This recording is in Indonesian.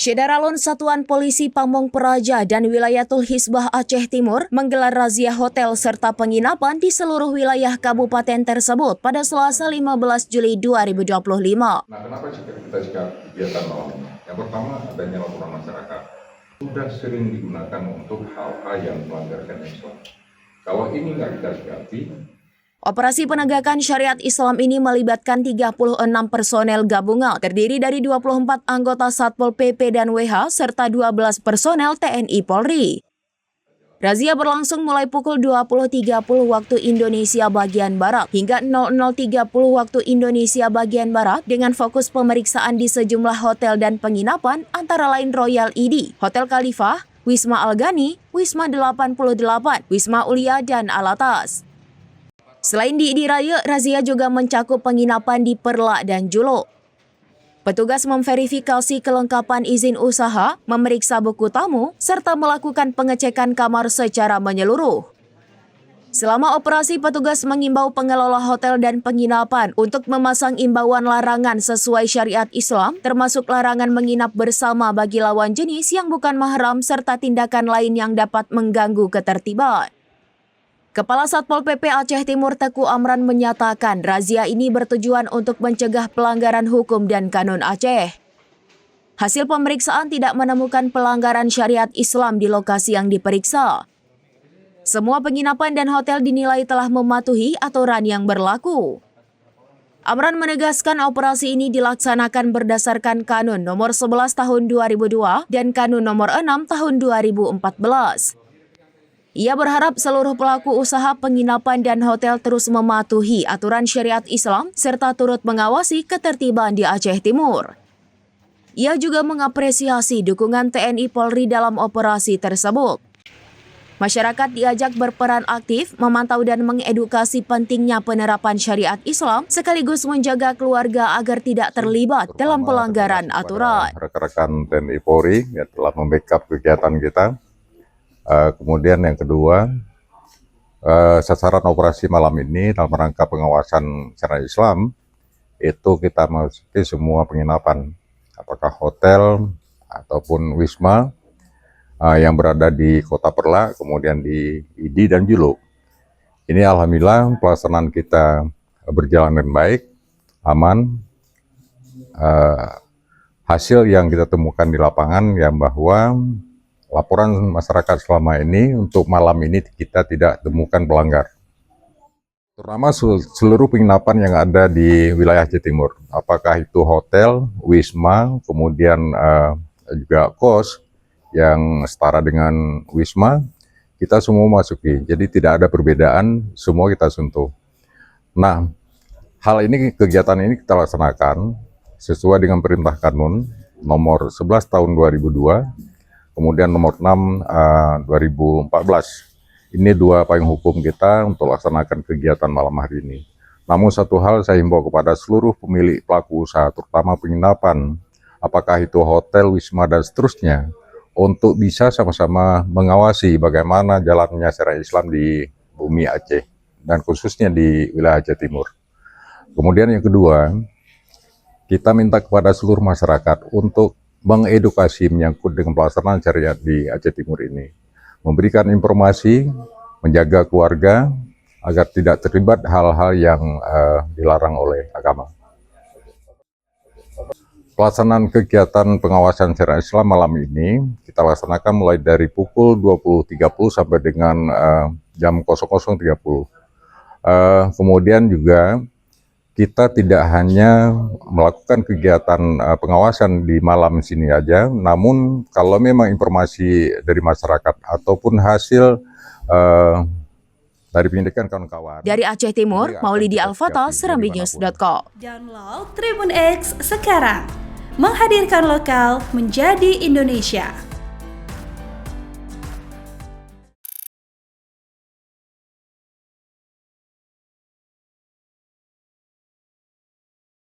Syederalun Satuan Polisi Pamong Praja dan Wilayatul Hizbah Aceh Timur menggelar razia hotel serta penginapan di seluruh wilayah kabupaten tersebut pada Selasa 15 Juli 2025. Kenapa kita kegiatan malam ini? Yang pertama, adanya laporan masyarakat. Sudah sering digunakan untuk hal-hal yang melanggarkan Islam. Kalau ini nggak kita sikapi, Operasi penegakan syariat Islam ini melibatkan 36 personel gabungan terdiri dari 24 anggota Satpol PP dan WH serta 12 personel TNI Polri. Razia berlangsung mulai pukul 20.30 waktu Indonesia bagian Barat hingga 00.30 waktu Indonesia bagian Barat dengan fokus pemeriksaan di sejumlah hotel dan penginapan antara lain Royal ED, Hotel Khalifah, Wisma Algani, Wisma 88, Wisma Ulia, dan Alatas. Selain di ID Raya, razia juga mencakup penginapan di Perla dan Julo. Petugas memverifikasi kelengkapan izin usaha, memeriksa buku tamu, serta melakukan pengecekan kamar secara menyeluruh. Selama operasi, petugas mengimbau pengelola hotel dan penginapan untuk memasang imbauan larangan sesuai syariat Islam, termasuk larangan menginap bersama bagi lawan jenis yang bukan mahram serta tindakan lain yang dapat mengganggu ketertiban. Kepala Satpol PP Aceh Timur Teku Amran menyatakan razia ini bertujuan untuk mencegah pelanggaran hukum dan kanun Aceh. Hasil pemeriksaan tidak menemukan pelanggaran syariat Islam di lokasi yang diperiksa. Semua penginapan dan hotel dinilai telah mematuhi aturan yang berlaku. Amran menegaskan operasi ini dilaksanakan berdasarkan Kanun Nomor 11 Tahun 2002 dan Kanun Nomor 6 Tahun 2014. Ia berharap seluruh pelaku usaha penginapan dan hotel terus mematuhi aturan syariat Islam serta turut mengawasi ketertiban di Aceh Timur. Ia juga mengapresiasi dukungan TNI Polri dalam operasi tersebut. Masyarakat diajak berperan aktif memantau dan mengedukasi pentingnya penerapan syariat Islam sekaligus menjaga keluarga agar tidak terlibat dalam pelanggaran aturan. Rekan-rekan TNI Polri yang telah membackup kegiatan kita. Kemudian yang kedua, sasaran operasi malam ini dalam rangka pengawasan syariat Islam itu kita masuki semua penginapan, apakah hotel ataupun wisma yang berada di Kota Perla, kemudian di ID dan Julo. Ini alhamdulillah pelaksanaan kita berjalan dengan baik, aman. Hasil yang kita temukan di lapangan yang bahwa laporan masyarakat selama ini untuk malam ini kita tidak temukan pelanggar. Terutama seluruh penginapan yang ada di wilayah Aceh Timur. Apakah itu hotel, wisma, kemudian juga kos yang setara dengan wisma, kita semua masuki. Jadi tidak ada perbedaan, semua kita sentuh. Nah, kegiatan ini kita laksanakan sesuai dengan perintah Kanun Nomor 11 Tahun 2002, kemudian nomor 6 2014. Ini dua payung hukum kita untuk laksanakan kegiatan malam hari ini. Namun satu hal saya himbau kepada seluruh pemilik pelaku usaha, terutama penginapan, apakah itu hotel, wisma, dan seterusnya, untuk bisa sama-sama mengawasi bagaimana jalannya syariat Islam di bumi Aceh, dan khususnya di wilayah Aceh Timur. Kemudian yang kedua, kita minta kepada seluruh masyarakat untuk mengedukasi menyangkut dengan pelaksanaan syariat di Aceh Timur ini. Memberikan informasi, menjaga keluarga, agar tidak terlibat hal-hal yang dilarang oleh agama. Pelaksanaan kegiatan pengawasan syariat Islam malam ini, kita laksanakan mulai dari pukul 20.30 sampai dengan jam 00.30. Kemudian juga, kita tidak hanya melakukan kegiatan pengawasan di malam sini aja, namun kalau memang informasi dari masyarakat ataupun hasil dari penyelidikan kawan-kawan. Dari Aceh Timur, Maulidi Alfata, serambinews.com. Download Tribun X sekarang, menghadirkan lokal menjadi Indonesia.